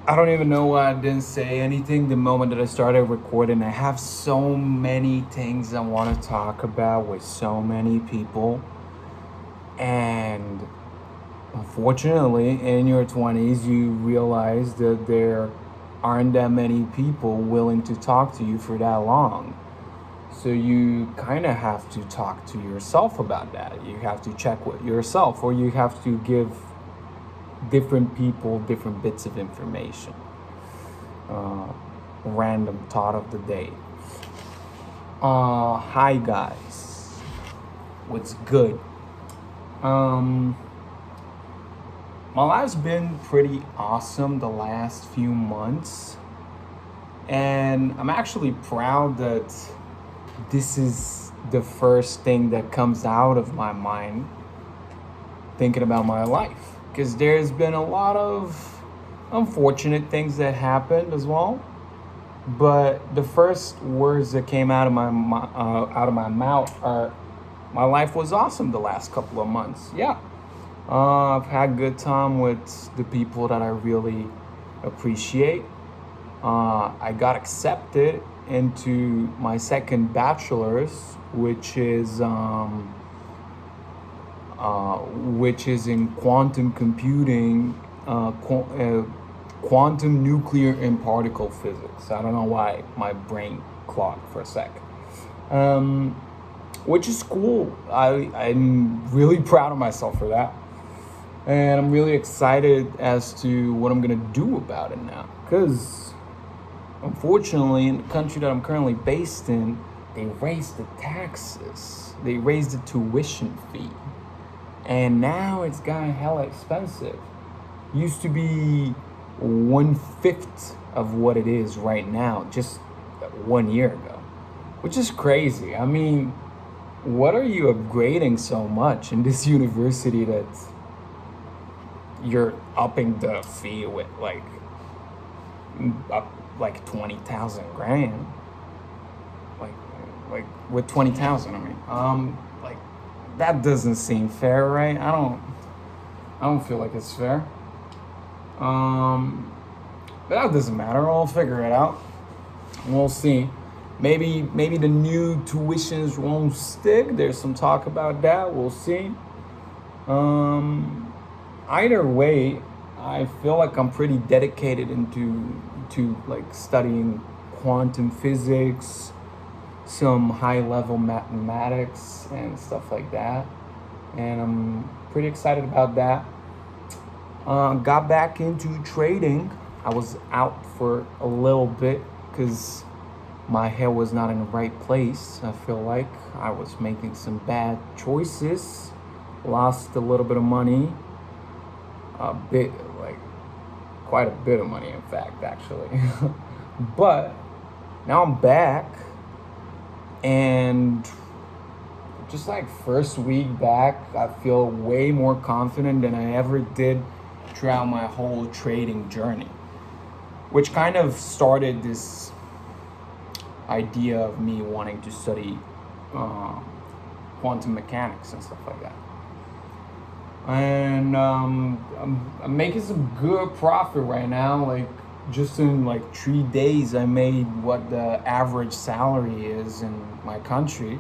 I don't even know why I didn't say anything the moment that I started recording. I have so many things I want to talk about with so many people. And unfortunately, in your 20s, you realize that there aren't that many people willing to talk to you for that long. So you kind of have to talk to yourself about that. You have to check with yourself, or you have to give different people different bits of information. Uh, Random thought of the day. Hi guys, what's good? Um, my life's been pretty awesome the last few months, and I'm actually proud that this is the first thing that comes out of my mind thinking about my life. Because there's been a lot of unfortunate things that happened as well. But the first words that came out of my mouth are, "My life was awesome the last couple of months." Yeah, I've had good time with the people that I really appreciate. I got accepted into my second bachelor's, which is in quantum computing, quantum nuclear and particle physics. I don't know why my brain clogged for a sec. Um, which is cool. I'm really proud of myself for that. And I'm really excited as to what I'm going to do about it now. Because unfortunately, in the country that I'm currently based in, they raised the taxes, they raised the tuition fee. And now it's gotten hella expensive. Used to be 1/5 of what it is right now, just 1 year ago, which is crazy. I mean, what are you upgrading so much in this university that you're upping the fee with up like 20,000 grand? Like, like with 20,000, I mean, like that doesn't seem fair, right? I don't feel like it's fair. Um, but that doesn't matter. I'll figure it out. We'll see. Maybe the new tuitions won't stick. There's some talk about that. We'll see. Either way, I feel like I'm pretty dedicated into to like studying quantum physics, some high level mathematics and stuff like that. And I'm pretty excited about that. Got back into trading. I was out for a little bit because my head was not in the right place. I feel like I was making some bad choices. Lost a little bit of money, a bit, like quite a bit of money, in fact, actually. But now I'm back, and just like first week back, I feel way more confident than I ever did throughout my whole trading journey, which kind of started this idea of me wanting to study uh, quantum mechanics and stuff like that. And I'm making some good profit right now. Like just in like 3 days, I made what the average salary is in my country,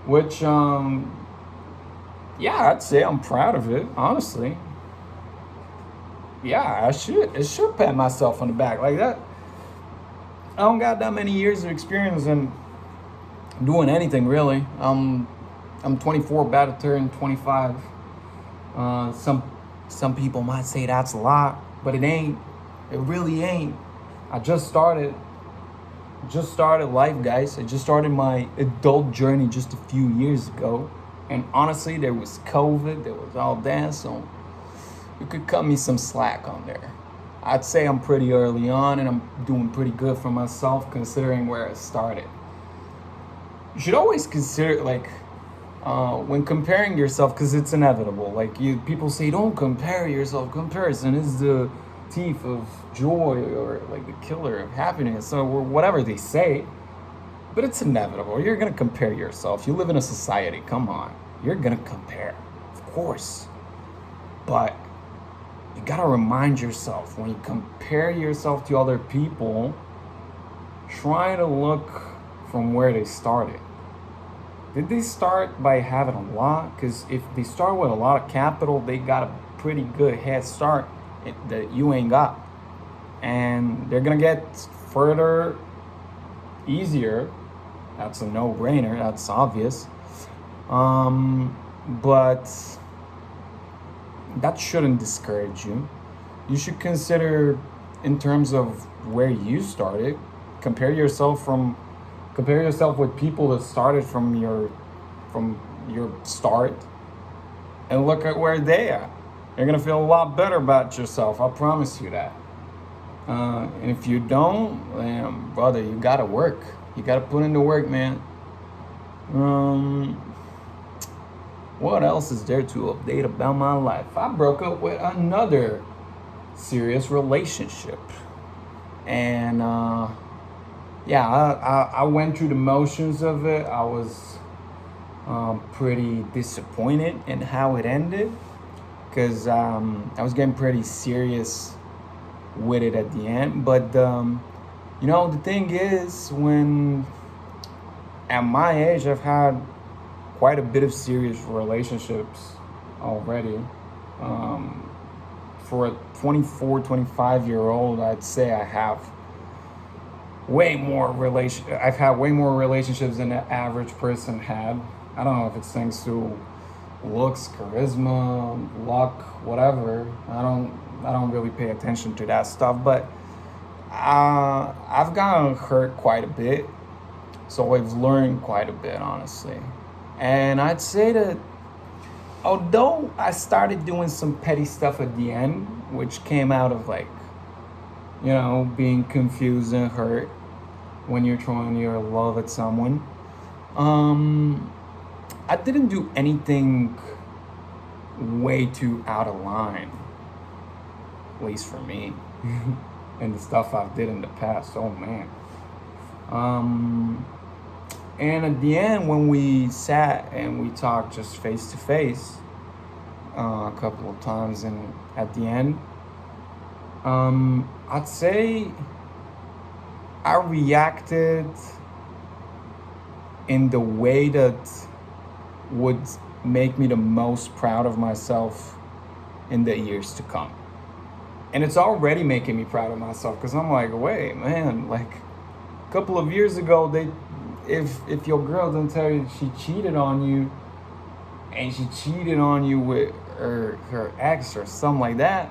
which yeah, I'd say I'm proud of it, honestly. Yeah, I should pat myself on the back like that. I don't got that many years of experience in doing anything really. I'm 24, about to turn 25. Uh, some some people might say that's a lot, but it ain't. It really ain't. I just started life, guys. I just started my adult journey just a few years ago, and honestly, there was COVID, there was all that, so you could cut me some slack on there. I'd say I'm pretty early on, and I'm doing pretty good for myself considering where I started. You should always consider when comparing yourself, because it's inevitable. Like people say, don't compare yourself. Comparison is the thief of joy, or like the killer of happiness, or whatever they say. But it's inevitable. You're gonna compare yourself. You live in a society. Come on, you're gonna compare, of course. But you gotta remind yourself when you compare yourself to other people, try to look from where they started. Did they start by having a lot? Because if they start with a lot of capital, they got a pretty good head start that you ain't got. And they're gonna get further easier. That's a no-brainer, that's obvious. But that shouldn't discourage you. You should consider in terms of where you started. Compare yourself with people that started from your start, and look at where they are. You're gonna feel a lot better about yourself. I promise you that. And if you don't, brother, you gotta work. You gotta put in the work, man. What else is there to update about my life? I broke up with another serious relationship, and I went through the motions of it. I was pretty disappointed in how it ended, because I was getting pretty serious with it at the end. But the thing is, when at my age, I've had quite a bit of serious relationships already. For a 24, 25-year-old, I'd say I've had way more relationships than the average person had. I don't know if it's thanks to looks, charisma, luck, whatever. I don't really pay attention to that stuff, but I've gotten hurt quite a bit, so I've learned quite a bit, honestly. And I'd say that although I started doing some petty stuff at the end, which came out of being confused and hurt when you're throwing your love at someone, I didn't do anything way too out of line, at least for me, and the stuff I did in the past. Oh man. And at the end, when we sat and we talked just face to face a couple of times, and at the end, I'd say I reacted in the way that would make me the most proud of myself in the years to come. And it's already making me proud of myself, because I'm like, wait, man, like a couple of years ago, if your girl didn't tell you she cheated on you, and she cheated on you with her ex or something like that,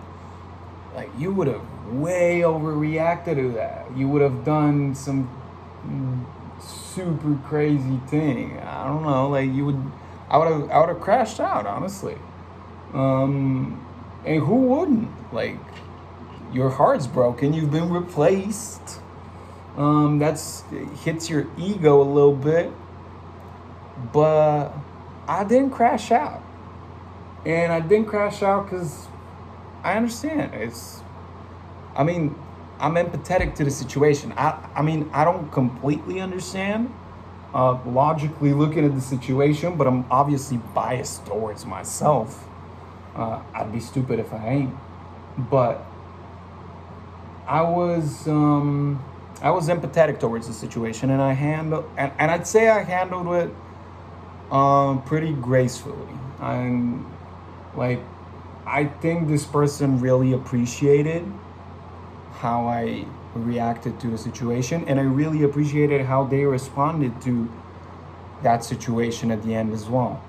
like you would have way overreacted to that. You would have done some super crazy thing. I don't know, like I would have crashed out, honestly. And who wouldn't? Like, your heart's broken, you've been replaced. That's hits your ego a little bit, but I didn't crash out. And I didn't crash out because I understand. I'm empathetic to the situation. I don't completely understand logically looking at the situation, but I'm obviously biased towards myself. I'd be stupid if I ain't. But I was empathetic towards the situation, and I'd say I handled it pretty gracefully. I think this person really appreciated how I reacted to the situation, and I really appreciated how they responded to that situation at the end as well.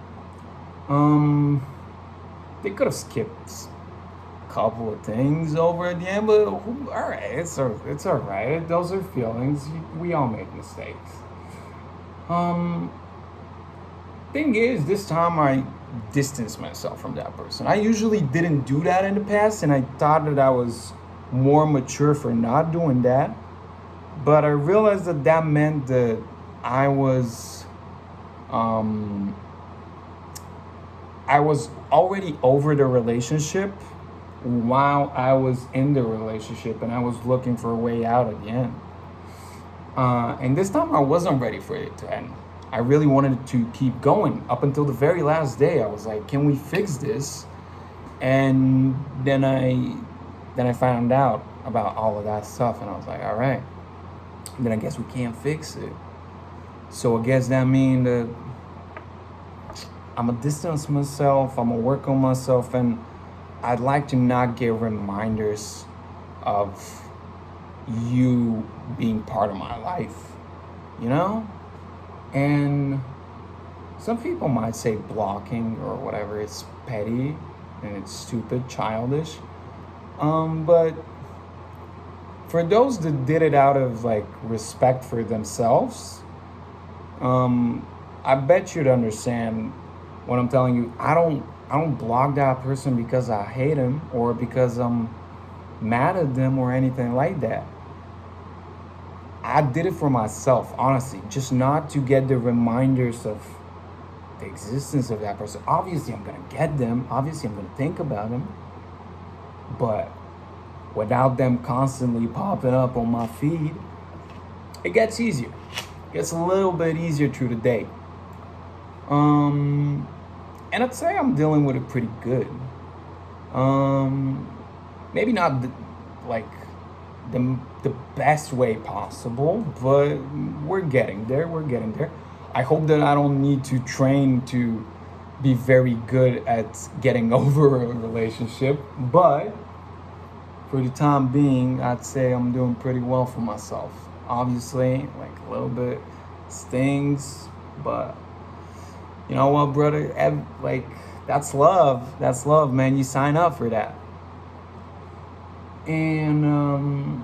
They could have skipped a couple of things over at the end, but all right, it's all right. Those are feelings. We all make mistakes. Thing is, this time I distanced myself from that person. I usually didn't do that in the past, and I thought that I was more mature for not doing that. But I realized that meant that I was already over the relationship while I was in the relationship, and I was looking for a way out at the end. And this time I wasn't ready for it to end. I really wanted to keep going up until the very last day. I was like, can we fix this? And then I found out about all of that stuff, and I was like, all right, then I guess we can't fix it. So I guess that means that I'm gonna distance myself, I'm gonna work on myself, and I'd like to not get reminders of you being part of my life, you know? And some people might say blocking or whatever, it's petty and it's stupid, childish. But for those that did it out of like respect for themselves, I bet you'd understand what I'm telling you. I don't block that person because I hate him or because I'm mad at them or anything like that. I did it for myself, honestly, just not to get the reminders of the existence of that person. Obviously, I'm gonna get them. Obviously, I'm gonna think about them. But without them constantly popping up on my feed, it gets easier. It gets a little bit easier through the day. And I'd say I'm dealing with it pretty good. Maybe not like the best way possible, but we're getting there. We're getting there. I hope that I don't need to train to be very good at getting over a relationship, but for the time being, I'd say I'm doing pretty well for myself. Obviously, like a little bit stings, but you know what, brother? Like that's love. That's love, man. You sign up for that. And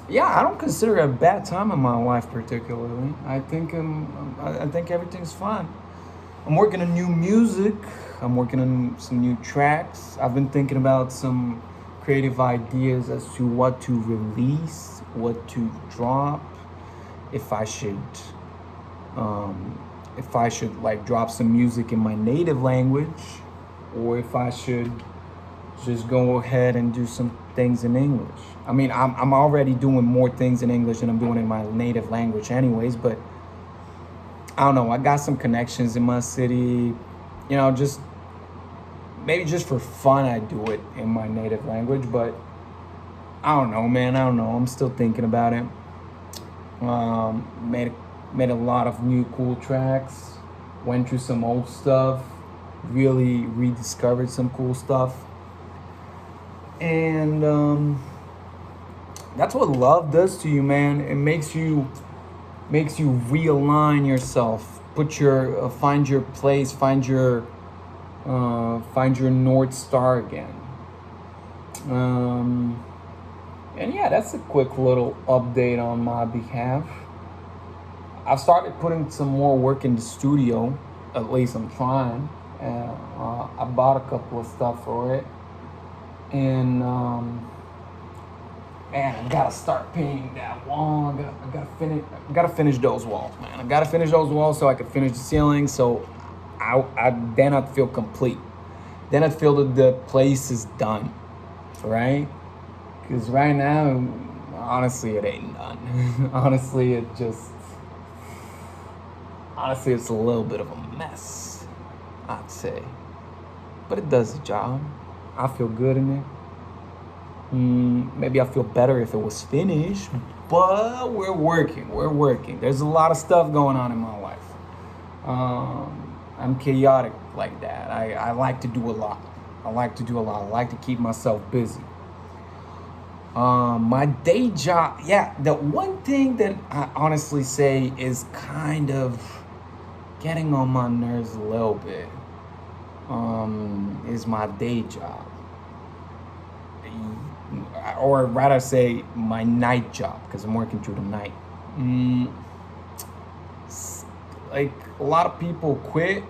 yeah, I don't consider it a bad time in my life particularly. I think everything's fine. I'm working on new music. I'm working on some new tracks. I've been thinking about some creative ideas as to what to release, what to drop, if I should like drop some music in my native language, or if I should just go ahead and do some things in English. I mean, I'm already doing more things in English than I'm doing in my native language anyways, but I don't know, I got some connections in my city, you know, just maybe just for fun I do it in my native language, but I don't know, man, I don't know, I'm still thinking about it. Made a lot of new cool tracks, went through some old stuff, really rediscovered some cool stuff. And that's what love does to you, man. It makes you realign yourself, find your place, find your North Star again. And yeah, that's a quick little update on my behalf. I've started putting some more work in the studio. At least I'm trying. And I bought a couple of stuff for it. And man, I gotta start painting that wall. I gotta finish those walls, man. I gotta finish those walls so I can finish the ceiling. So then I'd feel complete. Then I'd feel that the place is done, right? Because right now, honestly, it ain't done. Honestly, it's a little bit of a mess, I'd say. But it does the job. I feel good in it. Maybe I feel better if it was finished, but we're working. There's a lot of stuff going on in my life. I'm chaotic like that. I like to do a lot. I like to keep myself busy. My day job, yeah, the one thing that I honestly say is kind of getting on my nerves a little bit, is my day job. Or rather say my night job, because I'm working through the night. Like a lot of people quit.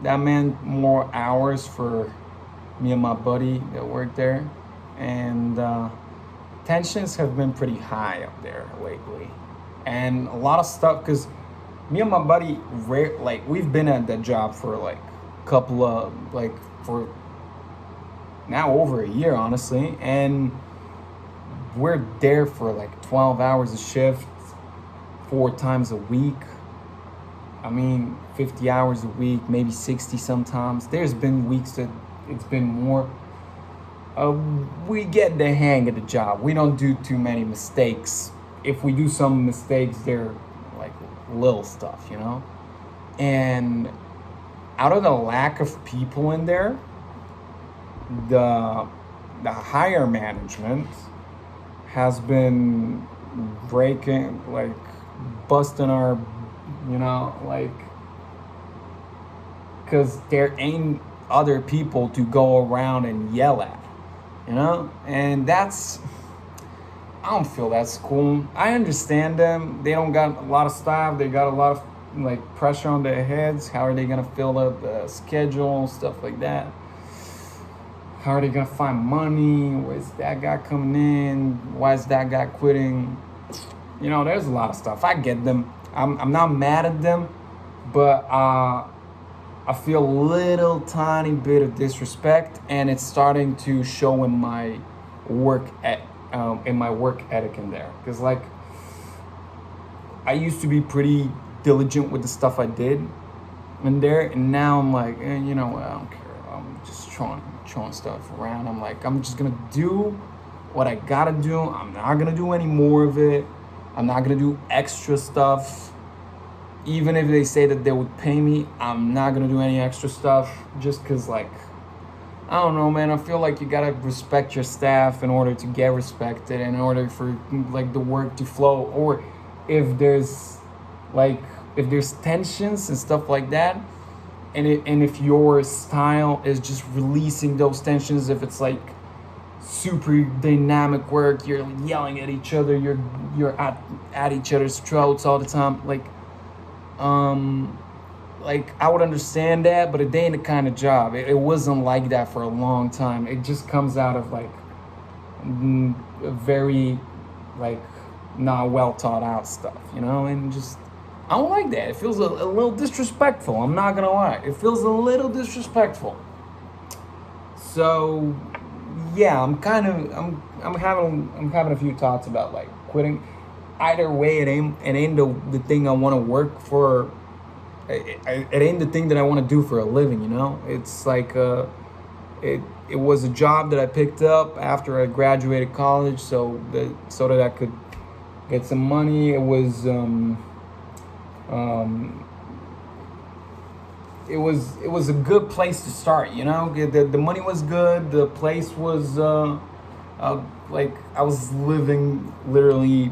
That meant more hours for me and my buddy that worked there. And tensions have been pretty high up there lately. And a lot of stuff, because me and my buddy, we've been at that job for like for now over a year, honestly, and we're there for like 12 hours a shift, 4 times a week. I mean, 50 hours a week, maybe 60 sometimes. There's been weeks that it's been more. We get the hang of the job. We don't do too many mistakes. If we do some mistakes, they're like little stuff, you know. And out of the lack of people in there, the higher management has been breaking, like busting our, like, because there ain't other people to go around and yell at, and I don't feel that's cool. I understand them. They don't got a lot of staff. They got a lot of like pressure on their heads. How are they gonna fill up the schedule, stuff like that? How are they gonna find money? Where's that guy coming in? Why is that guy quitting? There's a lot of stuff. I get them. I'm not mad at them, but I feel a little tiny bit of disrespect, and it's starting to show in my work ethic in there. Because like, I used to be pretty diligent with the stuff I did in there, and now I'm like, you know what? I don't care. I'm just throwing stuff around. I'm like, I'm just gonna do what I gotta do. I'm not gonna do any more of it. I'm not gonna do extra stuff. Even if they say that they would pay me, I'm not gonna do any extra stuff just because, like, I don't know, man. I feel like you gotta respect your staff in order to get respected, in order for like the work to flow. Or if there's tensions and stuff like that, and if your style is just releasing those tensions, if it's like super dynamic work, you're yelling at each other, you're at each other's throats all the time, like I would understand that, but it ain't the kind of job. It wasn't like that for a long time. It just comes out of like very like not well thought out stuff, and just I don't like that. It feels a little disrespectful. I'm not gonna lie. It feels a little disrespectful. So yeah, I'm having a few thoughts about like quitting. Either way, it ain't the thing I want to work for. It ain't the thing that I want to do for a living. It's like it was a job that I picked up after I graduated college, so that I could get some money. It was it was a good place to start. The money was good. The place was like I was living literally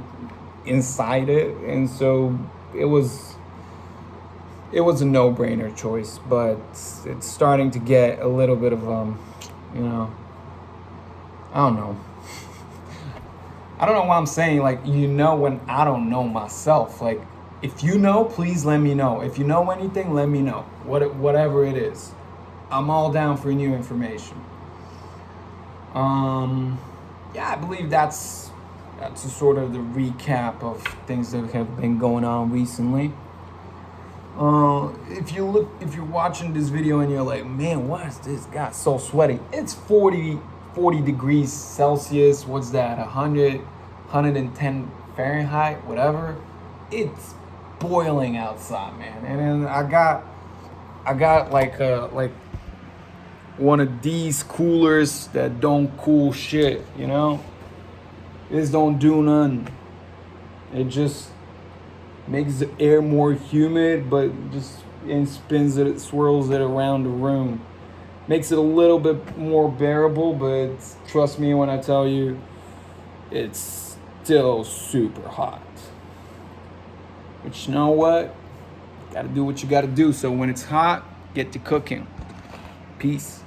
inside it, and so it was a no-brainer choice. But it's starting to get a little bit of I don't know. I don't know why I'm saying like when I don't know myself. Like, if you know, please let me know. If you know anything, let me know. Whatever it is, I'm all down for new information. Yeah, I believe that's a sort of the recap of things that have been going on recently. If you're watching this video and you're like, man, why is this guy so sweaty? It's 40 degrees Celsius. What's that? 110 Fahrenheit, whatever. It's boiling outside, man. And then I got like one of these coolers that don't cool shit, This don't do nothing. It just makes the air more humid, but swirls it around the room. Makes it a little bit more bearable, but trust me when I tell you, it's still super hot. But you know what? Gotta do what you gotta do. So when it's hot, get to cooking. Peace.